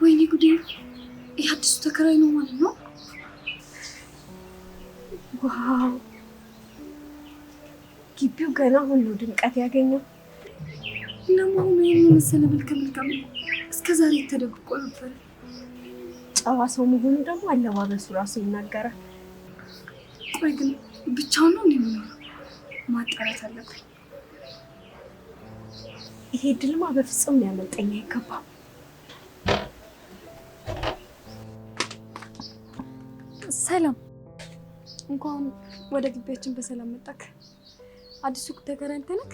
ወይኔ ጉዴ! ይሄ አዲሱ ተከራይ ነው ማለት ነው? ዋው! ግቢው ገና ሁሉ ድምቀት ያገኘው። ለመሆኑ የሚመስል መልካም እስከ ዛሬ ተደብቆ ነበር። ጨዋ ሰው መሆኑ ደግሞ አለባበሱ ራሱ ይናገራል። ቆይ ግን ብቻውን ነው የሚኖረው? ማጣራት አለብኝ። ይሄ ድልማ በፍጹም ሊያመልጠኝ አይገባም። ሰላም፣ እንኳን ወደ ግቢያችን በሰላም መጣክ። አዲሱ ተከራይ አንተ ነህ?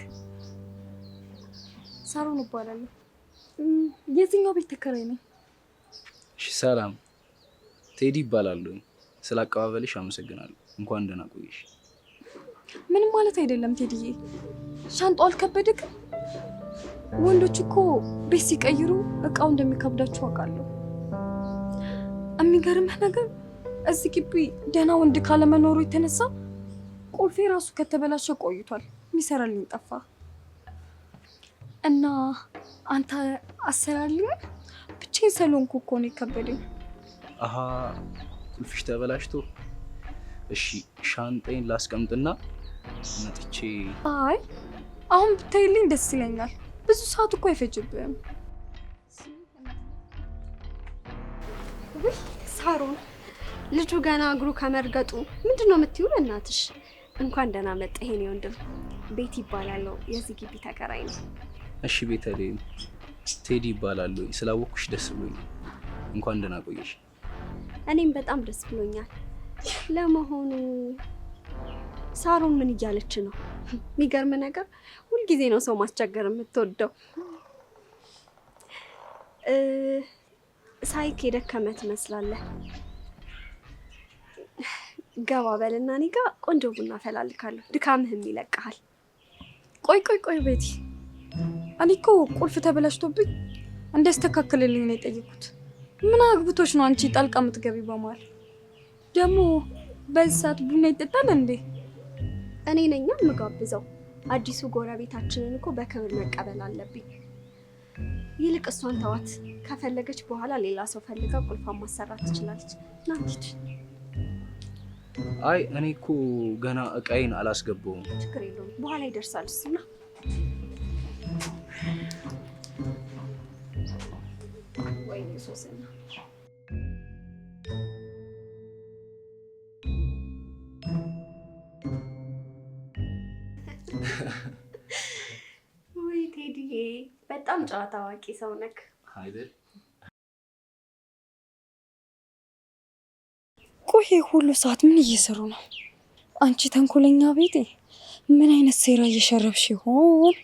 ሳሮን እባላለሁ። የዚህኛው ቤት ተከራይ ነኝ። እሺ ሰላም፣ ቴዲ እባላለሁ። ስለ አቀባበልሽ አመሰግናለሁ። እንኳን ደህና ቆየሽ። ምንም ማለት አይደለም ቴዲዬ። ሻንጣው አልከበደክም? ወንዶች እኮ ቤት ሲቀይሩ እቃው እንደሚከብዳቸው አውቃለሁ። የሚገርምህ ነገር እዚህ ግቢ ደህና ወንድ ካለመኖሩ የተነሳ ቁልፌ ራሱ ከተበላሸ ቆይቷል። የሚሰራልኝ ጠፋ እና አንተ አሰራልኝ ብቻዬን ሰሎንኩ እኮ ነው የከበደኝ። አሃ ቁልፍሽ ተበላሽቶ። እሺ ሻንጣዬን ላስቀምጥና መጥቼ። አይ አሁን ብታይልኝ ደስ ይለኛል። ብዙ ሰዓት እኮ አይፈጅብህም። ሳሮን ልጁ ገና እግሩ ከመርገጡ ምንድነው የምትይው? እናትሽ እንኳን ደህና መጣ። ይሄን ወንድም ቤት ይባላል፣ የዚህ ግቢ ተከራይ ነው። እሺ ቤተልሔም፣ ቴዲ ይባላል። ስላወኩሽ ደስ ብሎኛል። እንኳን ደህና ቆየሽ። እኔም በጣም ደስ ብሎኛል። ለመሆኑ ሳሮን ምን እያለች ነው? የሚገርም ነገር ሁልጊዜ ነው ሰው ማስቸገር የምትወደው። ሳይክ የደከመ ትመስላለህ። ገባ በልና እኔ ጋር ቆንጆ ቡና ፈላልካለሁ፣ ድካምህም ይለቅሃል። ቆይ ቤቲ፣ እኔ እኮ ቁልፍ ተበላሽቶብኝ እንዲያስተካክልልኝ ነው የጠየኩት። ምን አግብቶሽ ነው አንቺ ጣልቃ የምትገቢ በመሃል? ደግሞ በዚህ ሰዓት ቡና ይጠጣል እንዴ? እኔ ነኝ የምጋብዘው። አዲሱ ጎረቤታችንን እኮ በክብር መቀበል አለብኝ። ይልቅ እሷን ተዋት። ከፈለገች በኋላ ሌላ ሰው ፈልጋ ቁልፏን ማሰራት ትችላለች። ናንቺ አይ እኔ እኮ ገና እቃዬን አላስገባውም። ችግር የለውም፣ በኋላ ይደርሳል እሱና። ወይ ሶስና ወይ ቴዲዬ፣ በጣም ጨዋታ አዋቂ ሰው ነክ አይደል? ቆይ ሁሉ ሰዓት ምን እየሰሩ ነው? አንቺ ተንኮለኛ ቤቴ፣ ምን አይነት ሴራ እየሸረብሽ ይሆን?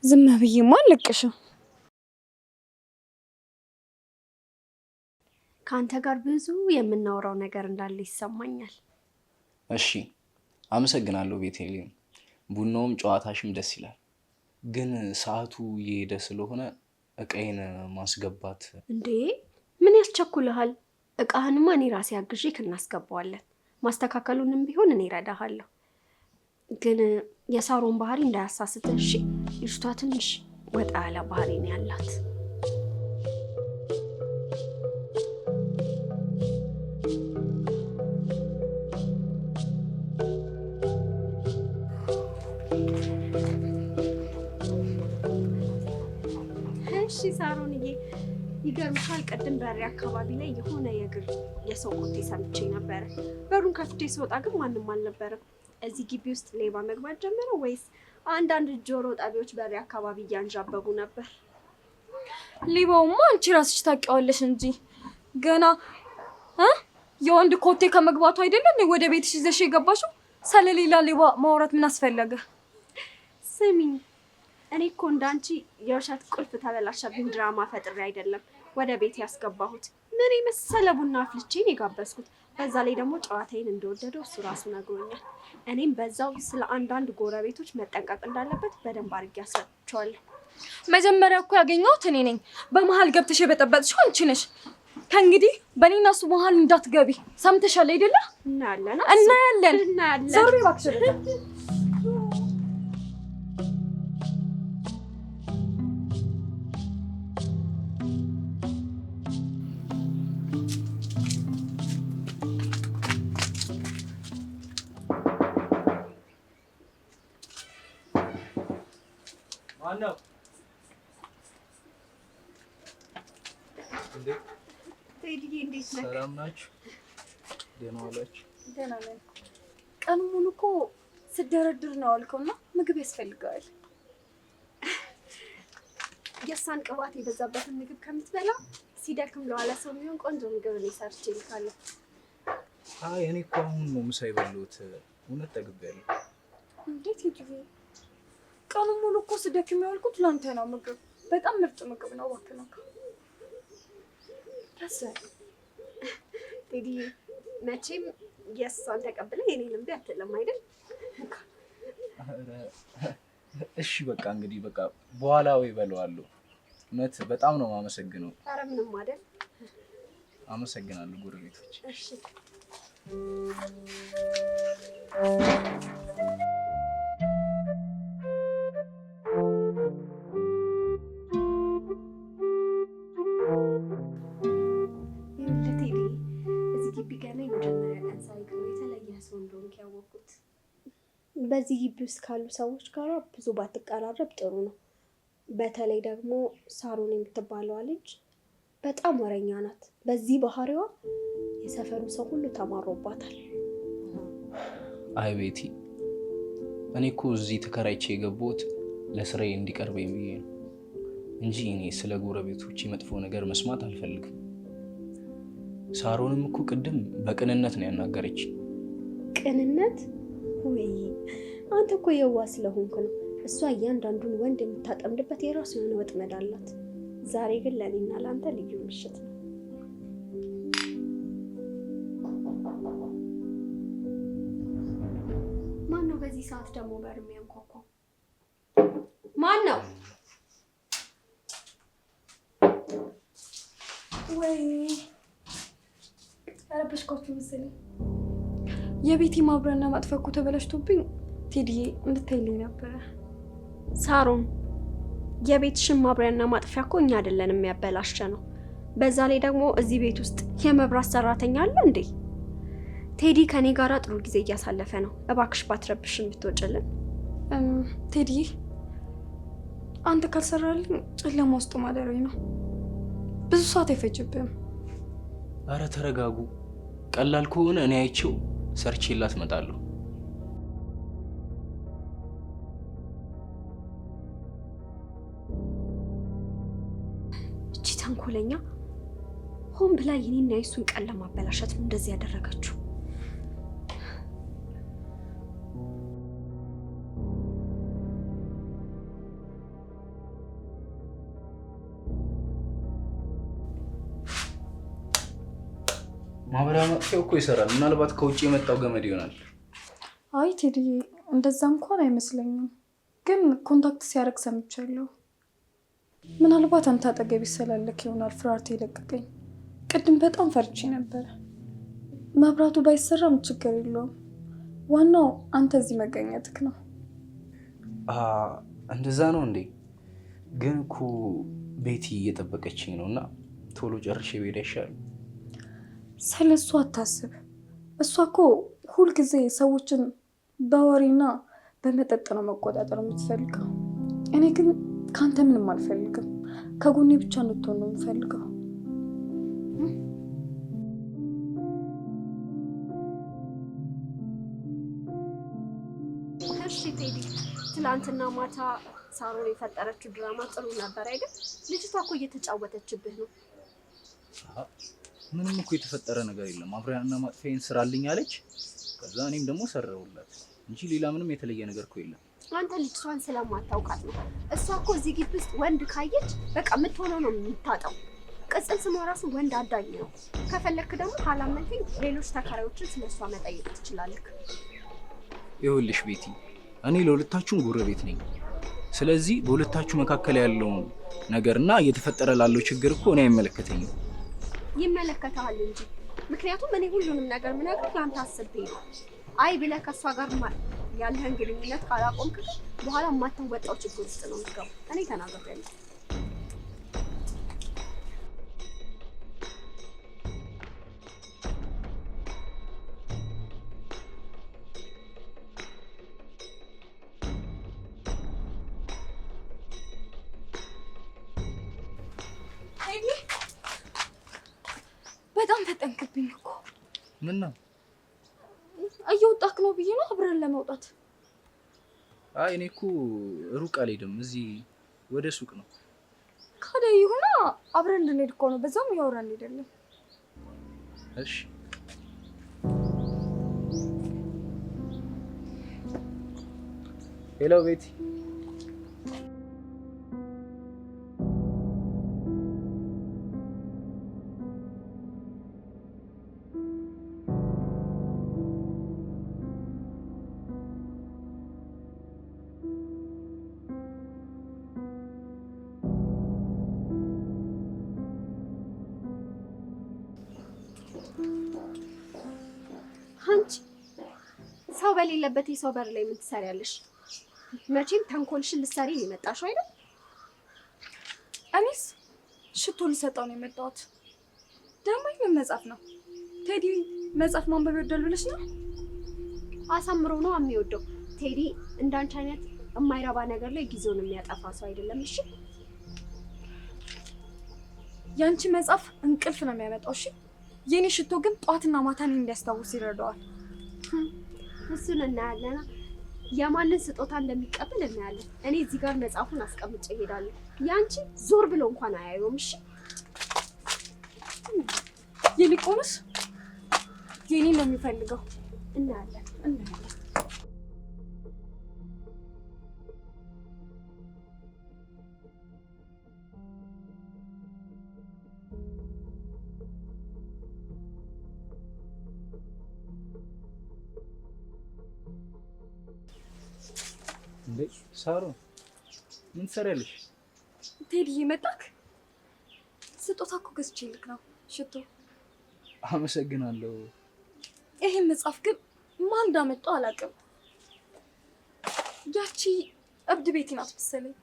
ዝም ብዬማ አልለቅሽም። ከአንተ ጋር ብዙ የምናወራው ነገር እንዳለ ይሰማኛል። እሺ አመሰግናለሁ ቤተልሔም። ቡናውም ጨዋታሽም ደስ ይላል። ግን ሰዓቱ እየሄደ ስለሆነ እቃዬን ማስገባት። እንዴ ምን ያስቸኩልሃል? እቃህንማ እኔ ራሴ አግዤ እናስገባዋለን። ማስተካከሉንም ቢሆን እኔ እረዳሃለሁ። ግን የሳሮን ባህሪ እንዳያሳስትህ እሺ? ልጅቷ ትንሽ ወጣ ያለ ባህሪ ነው ያላት። እሺ ሳሮንዬ፣ ይገርምሻል፣ ቅድም በሬ አካባቢ ላይ የሆነ የሰው ኮቴ ሰምቼ ነበረ። በሩን ከፍቼ ስወጣ ግን ማንም አልነበረም። እዚህ ግቢ ውስጥ ሌባ መግባት ጀመረ ወይስ አንዳንድ ጆሮ ጣቢዎች በሬ አካባቢ እያንዣበቡ ነበር? ሌባውማ አንቺ ራስሽ ታውቂዋለሽ እንጂ ገና የወንድ ኮቴ ከመግባቱ አይደለም ወደ ቤትሽ ይዘሽ የገባሽው። ስለሌላ ሌባ ማውራት ምን አስፈለገ? ስሚኝ፣ እኔ እኮ እንዳንቺ የውሸት ቁልፍ ተበላሸብኝ ድራማ ፈጥሬ አይደለም ወደ ቤት ያስገባሁት። ምን መሰለ ቡና አፍልቼን የጋበዝኩት። በዛ ላይ ደግሞ ጨዋታዬን እንደወደደው እሱ ራሱ ነግሮኛል። እኔም በዛው ስለ አንዳንድ ጎረቤቶች መጠንቀቅ እንዳለበት በደንብ አድርጌ አስረዳቸዋለሁ። መጀመሪያ እኮ ያገኘሁት እኔ ነኝ። በመሃል ገብተሽ የበጠበጥሽው አንቺ ነሽ። ከእንግዲህ በእኔና እሱ መሃል እንዳትገቢ ሰምተሻል አይደለ? እናያለን። ዞሪ እባክሽ። ማነው? እንዴ ቴዲዬ እንዴት ነህ? ሰላም ናችሁ? ደህና ዋላችሁ? ደህና ነኝ። ቀን ሙሉ እኮ ስደረድር ነው አልከውና ምግብ ያስፈልገዋል። የእሷን ቅባት የበዛበትን ምግብ ከምትበላ ሲደክም ለዋለ ሰው የሚሆን ቆንጆ ምግብ እኔ ሰርቼ እልካለሁ። አይ እኔ እኮ አሁን ነው ምሳ የበላሁት። እውነት ጠግቤያለሁ። እንዴት ይጥሩ? ቀን ሙሉ እኮ ስደክም ያልኩት ላንተ ነው። ምግብ በጣም ምርጥ ምግብ ነው። እባክህ ነው ታሰር ቴዲዬ መቼም የእሷን ተቀብለህ የኔን እምቢ አትልም አይደል? እሺ በቃ እንግዲህ በቃ በኋላ ወይ እበለዋለሁ። እውነት በጣም ነው የማመሰግነው። ኧረ ምንም አይደል። አመሰግናለሁ ጎረቤቶች። እሺ በዚህ ግቢ ውስጥ ካሉ ሰዎች ጋር ብዙ ባትቀራረብ ጥሩ ነው። በተለይ ደግሞ ሳሮን የምትባለዋ ልጅ በጣም ወረኛ ናት። በዚህ ባህሪዋ የሰፈሩ ሰው ሁሉ ተማሮባታል። አይ ቤቲ፣ እኔ እኮ እዚህ ተከራይቼ የገባሁት ለስራዬ እንዲቀርበኝ ብዬ ነው እንጂ እኔ ስለ ጎረቤቶቼ መጥፎ ነገር መስማት አልፈልግም። ሳሮንም እኮ ቅድም በቅንነት ነው ያናገረች። ቅንነት? ወይ አንተ እኮ የዋህ ስለሆንክ ነው። እሷ እያንዳንዱን ወንድ የምታጠምድበት የራሱ የሆነ ወጥመድ አላት። ዛሬ ግን ለእኔና ለአንተ ልዩ ምሽት ነው። ማን ነው በዚህ ሰዓት ደግሞ በር የሚያንኳኳው? ማን ነው? ወይ አረበሽኳችሁ መሰለኝ። የቤቲ ማብሪያና ማጥፊያ እኮ ተበላሽቶብኝ ቴዲዬ እንድታይልኝ ነበረ። ሳሮን፣ የቤትሽን ማብሪያና ማጥፊያ እኮ እኛ አይደለንም የሚያበላሸ ነው። በዛ ላይ ደግሞ እዚህ ቤት ውስጥ የመብራት ሰራተኛ አለ እንዴ? ቴዲ ከኔ ጋር ጥሩ ጊዜ እያሳለፈ ነው። እባክሽ ባትረብሽን ብትወጭልን። ቴዲዬ አንተ ካልሰራልኝ ጨለማ ውስጥ ማደረኝ ነው። ብዙ ሰዓት አይፈጅብም። አረ ተረጋጉ። ቀላል ከሆነ እኔ አይቼው ሰርቼላት እመጣለሁ። እቺ ተንኮለኛ ሆን ብላ የኔና የሱን ቀን ለማበላሸት ነው እንደዚህ ያደረገችው። ማብሪያ ማጥፊያው እኮ ይሰራል። ምናልባት ከውጭ የመጣው ገመድ ይሆናል። አይ ቴዲዬ እንደዛ እንኳን አይመስለኝም፣ ግን ኮንታክት ሲያደርግ ሰምቻለሁ። ምናልባት አንተ አጠገብ ይሰላለክ ይሆናል ፍራርት የለቀቀኝ። ቅድም በጣም ፈርቼ ነበረ። መብራቱ ባይሰራም ችግር የለውም። ዋናው አንተ እዚህ መገኘትክ ነው። እንደዛ ነው እንዴ? ግን እኮ ቤቲ እየጠበቀችኝ ነው እና ቶሎ ጨርሼ ብሄድ አይሻልም? ስለሱ አታስብ። እሷ እኮ ሁልጊዜ ሰዎችን በወሬና በመጠጥ ነው መቆጣጠር የምትፈልገው። እኔ ግን ከአንተ ምንም አልፈልግም። ከጎኔ ብቻ እንድትሆን ነው የምፈልገው። እሺ ቴዲ፣ ትላንትና ማታ ሳሮን የፈጠረችው ድራማ ጥሩ ነበር አይደል? ልጅቷ እኮ እየተጫወተችብህ ነው። ምንም እኮ የተፈጠረ ነገር የለም። ማብሪያና ማጥፊያዬን ስራልኝ አለች። ከዛ እኔም ደግሞ ሰራሁላት እንጂ ሌላ ምንም የተለየ ነገር እኮ የለም። አንተ ልጅቷን ስለማታውቃት ነው። እሷ እኮ እዚህ ግቢ ውስጥ ወንድ ካየች በቃ የምትሆነው ነው የምታጣው። ቅጽል ስሟ ራሱ ወንድ አዳኝ ነው። ከፈለክ ደግሞ ካላመንከኝ ሌሎች ተከራዮችን ስለሷ መጠየቅ ትችላለህ። ይኸውልሽ ቤቲ፣ እኔ ለሁለታችሁም ጎረቤት ነኝ። ስለዚህ በሁለታችሁ መካከል ያለውን ነገርና እየተፈጠረ ላለው ችግር እኮ እኔ አይመለከተኝም። ይመለከታል እንጂ። ምክንያቱም እኔ ሁሉንም ነገር ምነግርህ ለአንተ አስቤ ነው። አይ ብለህ ከእሷ ጋር ያለህን ግንኙነት ካላቆምክ በኋላ የማትወጣው ችግር ውስጥ ነው የምትገባው። እኔ ተናግሬያለሁ። በጣም ፈጠንክብኝ እኮ። ምን ነው? እየወጣክ ነው ብዬ ነው አብረን ለመውጣት። አይ እኔ እኮ ሩቅ አልሄድም፣ እዚህ ወደ ሱቅ ነው። ካደ ይሁና አብረን እንድንሄድ እኮ ነው። በዛም ያወራን አይደለም። እሺ ሄሎ ቤቲ። አንቺ ሰው በሌለበት የሰው በር ላይ ምን ትሰሪያለሽ? መቼም ተንኮልሽን ልትሰሪ ነው የመጣሽው አይደል? እኔስ ሽቶ ልሰጠው ነው የመጣሁት። ደግሞ ምን መጽሐፍ ነው? ቴዲ መጽሐፍ ማንበብ ይወዳል ብለሽ ነው? አሳምሮ ነው የሚወደው። ቴዲ እንዳንቺ አይነት የማይረባ ነገር ላይ ጊዜውን የሚያጠፋ ሰው አይደለም። እሺ ያንቺ መጽሐፍ እንቅልፍ ነው የሚያመጣው። እሺ የኔ ሽቶ ግን ጧትና ማታ እኔን እንዲያስታውስ ይረዳዋል። እሱን እናያለን። የማንን ስጦታ እንደሚቀበል እናያለን። እኔ እዚህ ጋር መጽሐፉን አስቀምጬ እሄዳለሁ። ያንቺ ዞር ብሎ እንኳን አያየውም። እሺ ይልቁንስ የኔን ነው የሚፈልገው። እናያለን። እንዴ ሳሮ ምን ትሰሪያለሽ? ቴዲዬ መጣክ? ስጦታ እኮ ገዝቼልክ ነው። ሽቶ። አመሰግናለሁ። ይሄን መጽሐፍ ግን ማን እንዳመጣው አላውቅም። ያቺ እብድ ቤቲ ናት መሰለኝ።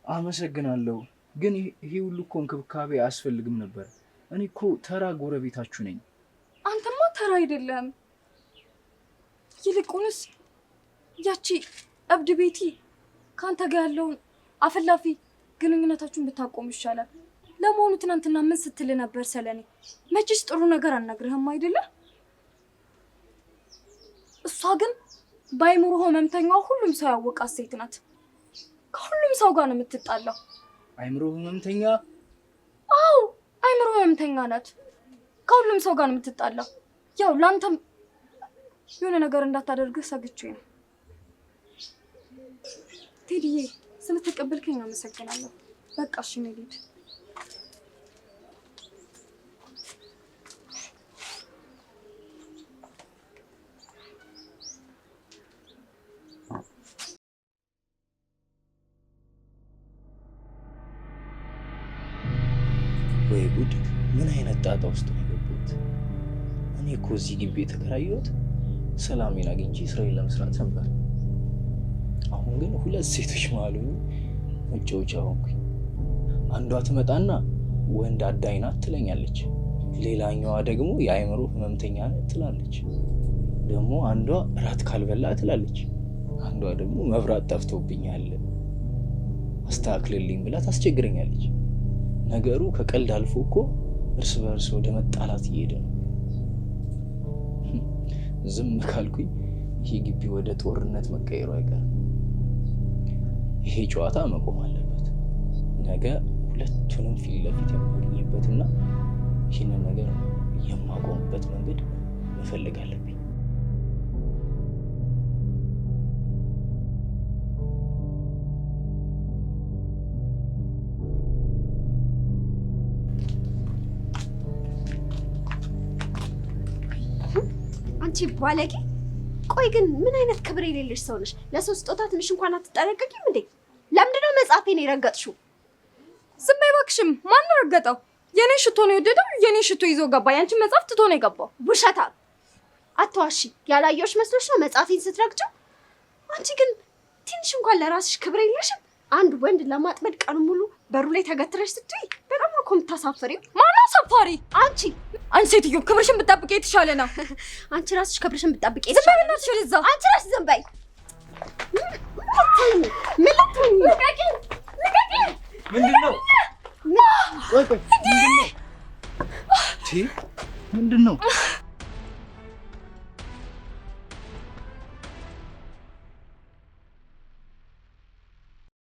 አመሰግናለሁ። ግን ይሄ ሁሉ እኮ እንክብካቤ አያስፈልግም ነበር። እኔ እኮ ተራ ጎረቤታችሁ ነኝ። አንተማ ተራ አይደለም። ይልቁንስ ያቺ እብድ ቤቲ ካንተ ጋር ያለውን አፈላፊ ግንኙነታችሁን ብታቆሙ ይሻላል። ለመሆኑ ትናንትና ምን ስትል ነበር ስለኔ? መቼስ ጥሩ ነገር አልነግርህም አይደለ? እሷ ግን ባይምሮ ህመምተኛዋ ሁሉም ሰው ያወቃት ሴት ናት። ከሁሉም ሰው ጋር ነው የምትጣላው። አይምሮ ህመምተኛ? አዎ አይምሮ ህመምተኛ ናት። ከሁሉም ሰው ጋር ነው የምትጣላው። ያው ላንተም የሆነ ነገር እንዳታደርግህ ሰግቼ ነው። ቴዲዬ ስለተቀበልከኝ አመሰግናለሁ። በቃ እሺ ነው ልሂድ። ወይ ጉድ! ምን አይነት ጣጣ ውስጥ ነው የገቡት? እኔ እኮ እዚህ ግቢ የተከራየሁት ሰላሜን አግኝቼ ስራዬን ለመስራት ነበር። አሁን ግን ሁለት ሴቶች ማሉኝ መጫወቻ ሆንኩኝ። አንዷ ትመጣና ወንድ አዳኝ ናት ትለኛለች፣ ሌላኛዋ ደግሞ የአእምሮ ህመምተኛ ናት ትላለች። ደግሞ አንዷ እራት ካልበላ ትላለች፣ አንዷ ደግሞ መብራት ጠፍቶብኛል አስተካክልልኝ ብላ ታስቸግረኛለች። ነገሩ ከቀልድ አልፎ እኮ እርስ በርስ ወደ መጣላት እየሄደ ነው። ዝም ካልኩኝ ይሄ ግቢ ወደ ጦርነት መቀየሩ አይቀርም። ይሄ ጨዋታ መቆም አለበት። ነገ ሁለቱንም ፊት ለፊት የማገኝበትና ይህንን ነገር የማቆምበት መንገድ መፈለግ አለብኝ። አንቺ ባለጌ! ቆይ ግን ምን አይነት ክብር የሌለሽ ሰው ነሽ? ለሰው ስጦታ ትንሽ እንኳን አትጠነቀቂም እንዴ? ለምንድነው መጽሐፌን የረገጥሽው? ዝም በይ እባክሽም። ማን ረገጠው? የኔ ሽቶ ነው የወደደው። የኔ ሽቶ ይዞ ገባ። ያንቺ መጽሐፍ ትቶ ነው የገባው። ውሸታ! አትዋሺ። ያላየሁሽ መስሎሽ ነው መጽሐፌን ስትረግጪው? አንቺ ግን ትንሽ እንኳን ለራስሽ ክብር የለሽም። አንድ ወንድ ለማጥመድ ቀን ሙሉ በሩ ላይ ተገትረሽ ስትይ በጣም ነው እኮ የምታሳፍሪው። ማን አሳፋሪ? አንቺ ሴትዮ ክብርሽን ብትጠብቂ የተሻለ ነው። አንቺ ራስሽ ክብርሽን ብትጠብቂ ዝም በይ እናትሽ ልዛ። አንቺ ራስሽ ዝም በይ። ምን ልትሆኚ? ልቀቂ! ልቀቂ! ምንድነው? ቆይ ምንድነው? ምንድን ነው?